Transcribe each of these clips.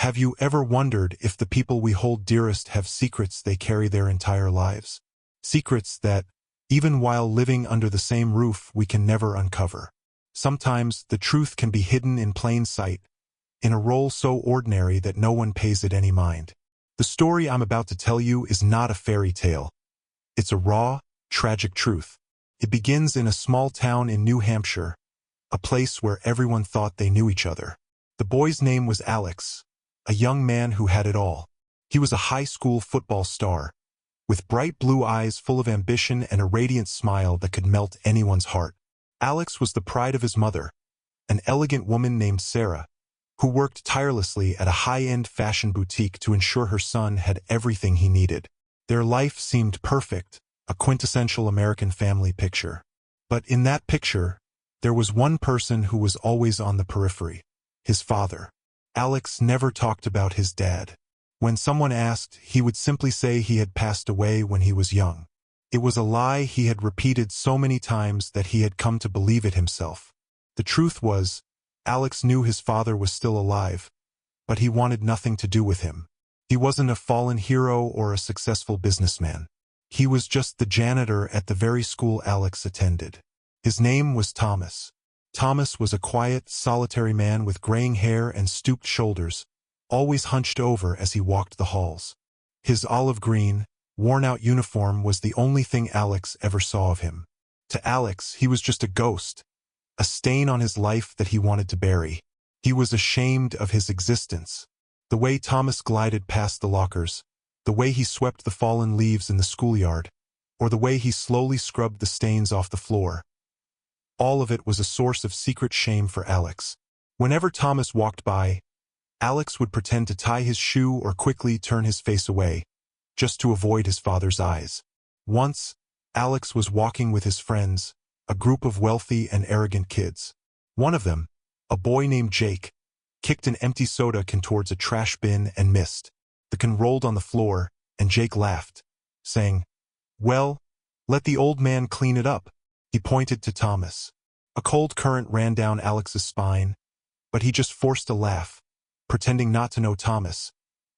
Have you ever wondered if the people we hold dearest have secrets they carry their entire lives? Secrets that, even while living under the same roof, we can never uncover. Sometimes the truth can be hidden in plain sight, in a role so ordinary that no one pays it any mind. The story I'm about to tell you is not a fairy tale. It's a raw, tragic truth. It begins in a small town in New Hampshire, a place where everyone thought they knew each other. The boy's name was Alex, a young man who had it all. He was a high school football star, with bright blue eyes full of ambition and a radiant smile that could melt anyone's heart. Alex was the pride of his mother, an elegant woman named Sarah, who worked tirelessly at a high-end fashion boutique to ensure her son had everything he needed. Their life seemed perfect, a quintessential American family picture. But in that picture, there was one person who was always on the periphery: his father. Alex never talked about his dad. When someone asked, he would simply say he had passed away when he was young. It was a lie he had repeated so many times that he had come to believe it himself. The truth was, Alex knew his father was still alive, but he wanted nothing to do with him. He wasn't a fallen hero or a successful businessman. He was just the janitor at the very school Alex attended. His name was Thomas. Thomas was a quiet, solitary man with graying hair and stooped shoulders, always hunched over as he walked the halls. His olive green, worn-out uniform was the only thing Alex ever saw of him. To Alex, he was just a ghost, a stain on his life that he wanted to bury. He was ashamed of his existence. The way Thomas glided past the lockers, the way he swept the fallen leaves in the schoolyard, or the way he slowly scrubbed the stains off the floor. All of it was a source of secret shame for Alex. Whenever Thomas walked by, Alex would pretend to tie his shoe or quickly turn his face away, just to avoid his father's eyes. Once, Alex was walking with his friends, a group of wealthy and arrogant kids. One of them, a boy named Jake, kicked an empty soda can towards a trash bin and missed. The can rolled on the floor, and Jake laughed, saying, "Well, let the old man clean it up." He pointed to Thomas. A cold current ran down Alex's spine, but he just forced a laugh, pretending not to know Thomas,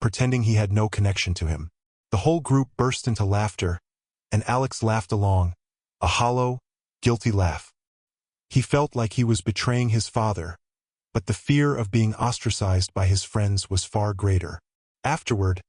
pretending he had no connection to him. The whole group burst into laughter, and Alex laughed along, a hollow, guilty laugh. He felt like he was betraying his father, but the fear of being ostracized by his friends was far greater. Afterward,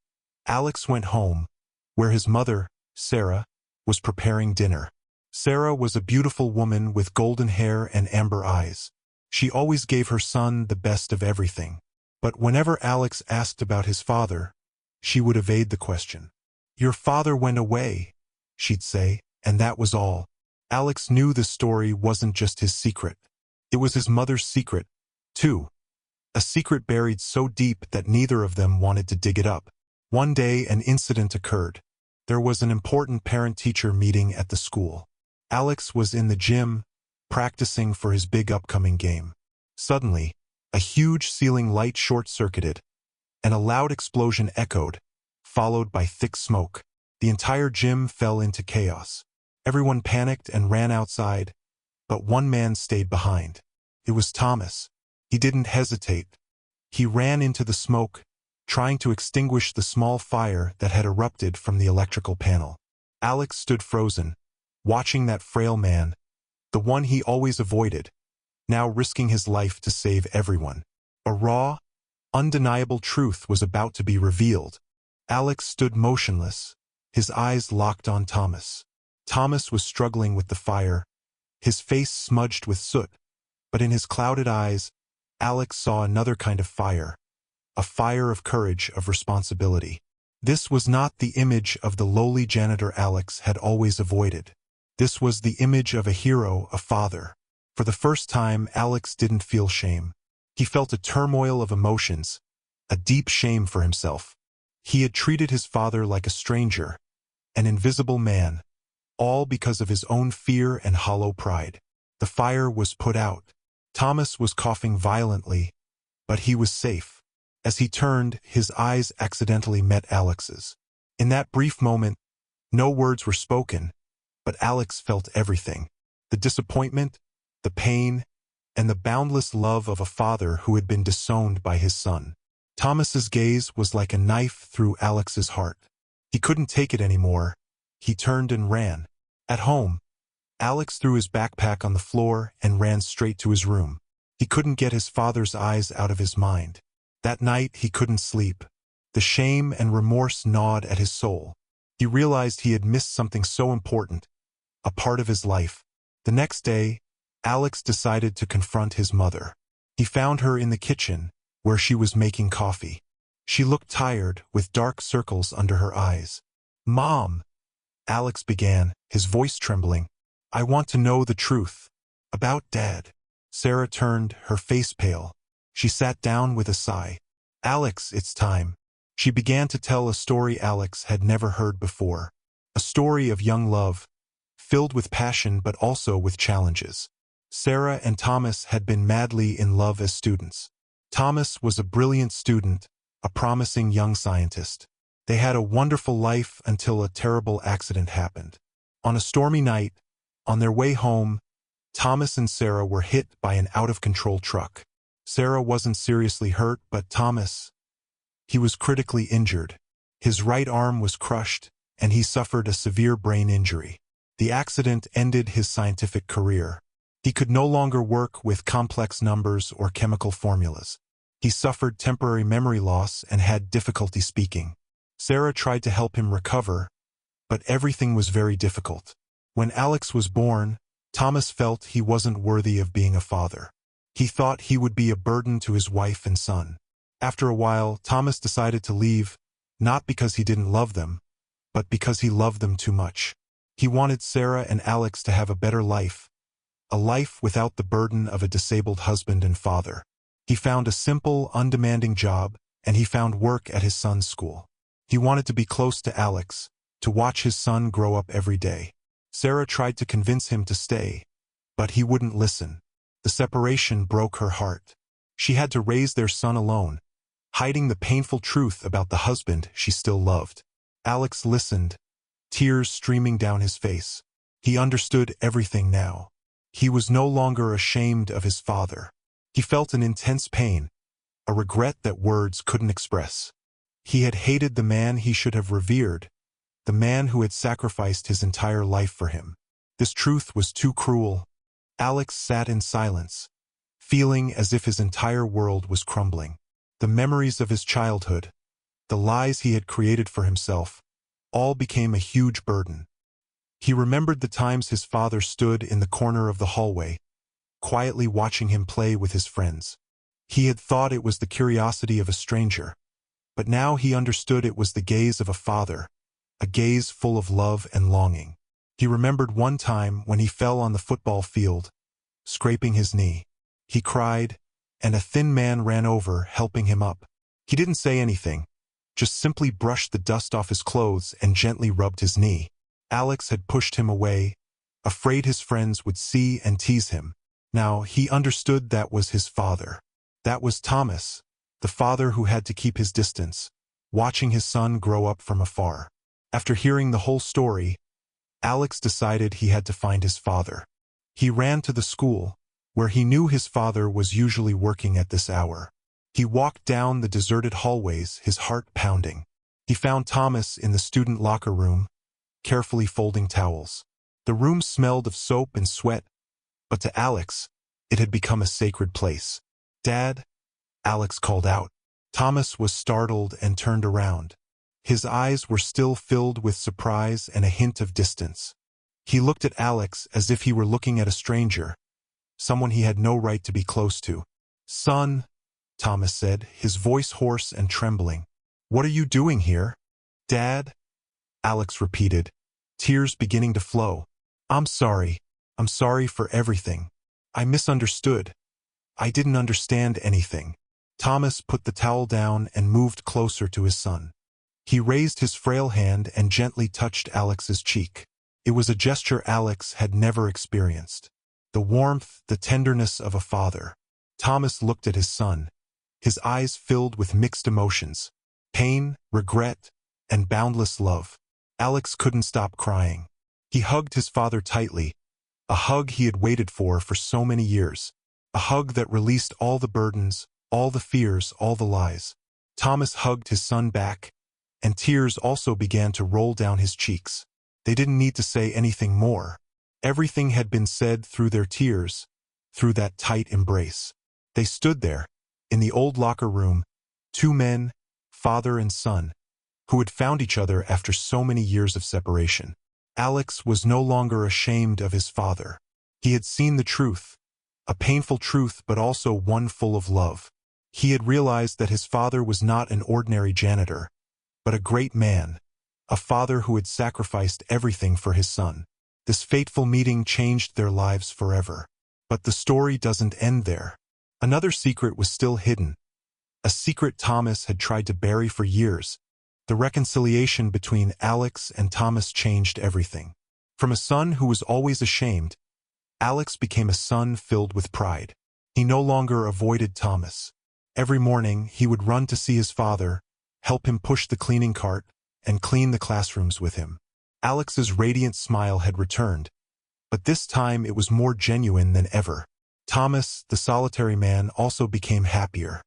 Alex went home, where his mother, Sarah, was preparing dinner. Sarah was a beautiful woman with golden hair and amber eyes. She always gave her son the best of everything. But whenever Alex asked about his father, she would evade the question. "Your father went away," she'd say, and that was all. Alex knew the story wasn't just his secret. It was his mother's secret, too. A secret buried so deep that neither of them wanted to dig it up. One day, an incident occurred. There was an important parent-teacher meeting at the school. Alex was in the gym, practicing for his big upcoming game. Suddenly, a huge ceiling light short-circuited, and a loud explosion echoed, followed by thick smoke. The entire gym fell into chaos. Everyone panicked and ran outside, but one man stayed behind. It was Thomas. He didn't hesitate. He ran into the smoke, trying to extinguish the small fire that had erupted from the electrical panel. Alex stood frozen, watching that frail man, the one he always avoided, now risking his life to save everyone. A raw, undeniable truth was about to be revealed. Alex stood motionless, his eyes locked on Thomas. Thomas was struggling with the fire, his face smudged with soot, but in his clouded eyes, Alex saw another kind of fire, a fire of courage, of responsibility. This was not the image of the lowly janitor Alex had always avoided. This was the image of a hero, a father. For the first time, Alex didn't feel shame. He felt a turmoil of emotions, a deep shame for himself. He had treated his father like a stranger, an invisible man, all because of his own fear and hollow pride. The fire was put out. Thomas was coughing violently, but he was safe. As he turned, his eyes accidentally met Alex's. In that brief moment, no words were spoken, but Alex felt everything: the disappointment, the pain, and the boundless love of a father who had been disowned by his son. Thomas's gaze was like a knife through Alex's heart. He couldn't take it anymore. He turned and ran. At home, Alex threw his backpack on the floor and ran straight to his room. He couldn't get his father's eyes out of his mind. That night he couldn't sleep. The shame and remorse gnawed at his soul. He realized he had missed something so important, a part of his life. The next day, Alex decided to confront his mother. He found her in the kitchen, where she was making coffee. She looked tired, with dark circles under her eyes. "Mom," Alex began, his voice trembling. "I want to know the truth. About Dad." Sarah turned, her face pale. She sat down with a sigh. "Alex, it's time." She began to tell a story Alex had never heard before. A story of young love, filled with passion but also with challenges. Sarah and Thomas had been madly in love as students. Thomas was a brilliant student, a promising young scientist. They had a wonderful life until a terrible accident happened. On a stormy night, on their way home, Thomas and Sarah were hit by an out-of-control truck. Sarah wasn't seriously hurt, but Thomas, he was critically injured. His right arm was crushed, and he suffered a severe brain injury. The accident ended his scientific career. He could no longer work with complex numbers or chemical formulas. He suffered temporary memory loss and had difficulty speaking. Sarah tried to help him recover, but everything was very difficult. When Alex was born, Thomas felt he wasn't worthy of being a father. He thought he would be a burden to his wife and son. After a while, Thomas decided to leave, not because he didn't love them, but because he loved them too much. He wanted Sarah and Alex to have a better life, a life without the burden of a disabled husband and father. He found a simple, undemanding job, and he found work at his son's school. He wanted to be close to Alex, to watch his son grow up every day. Sarah tried to convince him to stay, but he wouldn't listen. The separation broke her heart. She had to raise their son alone, hiding the painful truth about the husband she still loved. Alex listened, tears streaming down his face. He understood everything now. He was no longer ashamed of his father. He felt an intense pain, a regret that words couldn't express. He had hated the man he should have revered, the man who had sacrificed his entire life for him. This truth was too cruel. Alex sat in silence, feeling as if his entire world was crumbling. The memories of his childhood, the lies he had created for himself, all became a huge burden. He remembered the times his father stood in the corner of the hallway, quietly watching him play with his friends. He had thought it was the curiosity of a stranger, but now he understood it was the gaze of a father, a gaze full of love and longing. He remembered one time when he fell on the football field, scraping his knee. He cried, and a thin man ran over, helping him up. He didn't say anything, just simply brushed the dust off his clothes and gently rubbed his knee. Alex had pushed him away, afraid his friends would see and tease him. Now he understood that was his father. That was Thomas, the father who had to keep his distance, watching his son grow up from afar. After hearing the whole story, Alex decided he had to find his father. He ran to the school, where he knew his father was usually working at this hour. He walked down the deserted hallways, his heart pounding. He found Thomas in the student locker room, carefully folding towels. The room smelled of soap and sweat, but to Alex, it had become a sacred place. "Dad," Alex called out. Thomas was startled and turned around. His eyes were still filled with surprise and a hint of distance. He looked at Alex as if he were looking at a stranger, someone he had no right to be close to. "Son," Thomas said, his voice hoarse and trembling. "What are you doing here?" "Dad," Alex repeated, tears beginning to flow. "I'm sorry. I'm sorry for everything. I misunderstood. I didn't understand anything." Thomas put the towel down and moved closer to his son. He raised his frail hand and gently touched Alex's cheek. It was a gesture Alex had never experienced. The warmth, the tenderness of a father. Thomas looked at his son, his eyes filled with mixed emotions, pain, regret, and boundless love. Alex couldn't stop crying. He hugged his father tightly, a hug he had waited for so many years, a hug that released all the burdens, all the fears, all the lies. Thomas hugged his son back, and tears also began to roll down his cheeks. They didn't need to say anything more. Everything had been said through their tears, through that tight embrace. They stood there, in the old locker room, two men, father and son, who had found each other after so many years of separation. Alex was no longer ashamed of his father. He had seen the truth, a painful truth but also one full of love. He had realized that his father was not an ordinary janitor, but a great man, a father who had sacrificed everything for his son. This fateful meeting changed their lives forever. But the story doesn't end there. Another secret was still hidden, a secret Thomas had tried to bury for years. The reconciliation between Alex and Thomas changed everything. From a son who was always ashamed, Alex became a son filled with pride. He no longer avoided Thomas. Every morning, he would run to see his father, help him push the cleaning cart, and clean the classrooms with him. Alex's radiant smile had returned, but this time it was more genuine than ever. Thomas, the solitary man, also became happier.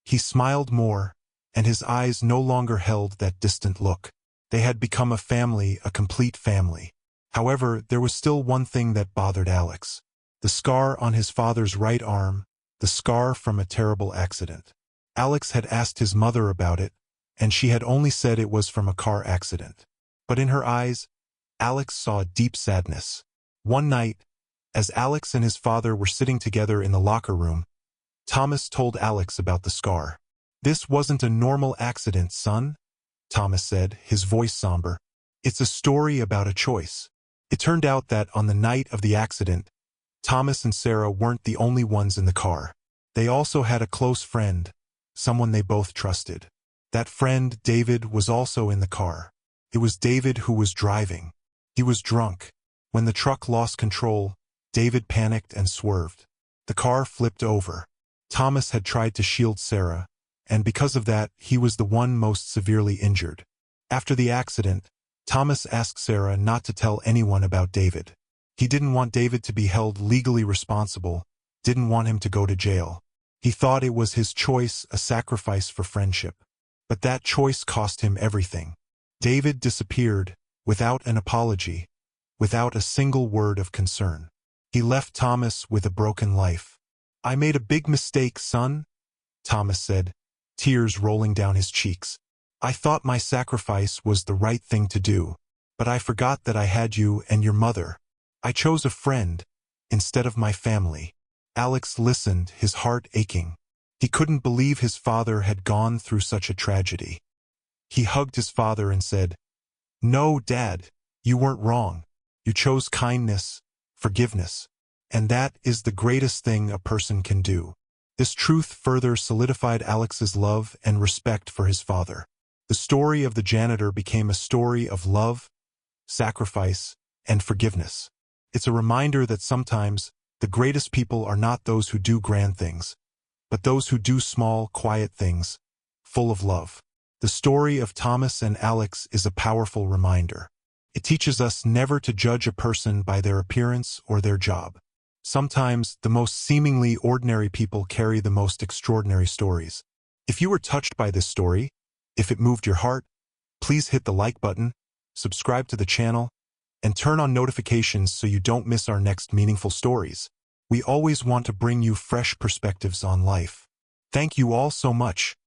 He smiled more, and his eyes no longer held that distant look. They had become a family, a complete family. However, there was still one thing that bothered Alex. The scar on his father's right arm, the scar from a terrible accident. Alex had asked his mother about it, and she had only said it was from a car accident. But in her eyes, Alex saw deep sadness. One night, as Alex and his father were sitting together in the locker room, Thomas told Alex about the scar. "This wasn't a normal accident, son," Thomas said, his voice somber. "It's a story about a choice." It turned out that on the night of the accident, Thomas and Sarah weren't the only ones in the car. They also had a close friend, someone they both trusted. That friend, David, was also in the car. It was David who was driving. He was drunk. When the truck lost control, David panicked and swerved. The car flipped over. Thomas had tried to shield Sarah, and because of that, he was the one most severely injured. After the accident, Thomas asked Sarah not to tell anyone about David. He didn't want David to be held legally responsible, didn't want him to go to jail. He thought it was his choice, a sacrifice for friendship. But that choice cost him everything. David disappeared, without an apology, without a single word of concern. He left Thomas with a broken life. "I made a big mistake, son," Thomas said, tears rolling down his cheeks. "I thought my sacrifice was the right thing to do, but I forgot that I had you and your mother. I chose a friend instead of my family." Alex listened, his heart aching. He couldn't believe his father had gone through such a tragedy. He hugged his father and said, "No, Dad, you weren't wrong. You chose kindness, forgiveness, and that is the greatest thing a person can do." This truth further solidified Alex's love and respect for his father. The story of the janitor became a story of love, sacrifice, and forgiveness. It's a reminder that sometimes the greatest people are not those who do grand things, but those who do small, quiet things, full of love. The story of Thomas and Alex is a powerful reminder. It teaches us never to judge a person by their appearance or their job. Sometimes, the most seemingly ordinary people carry the most extraordinary stories. If you were touched by this story, if it moved your heart, please hit the like button, subscribe to the channel, and turn on notifications so you don't miss our next meaningful stories. We always want to bring you fresh perspectives on life. Thank you all so much.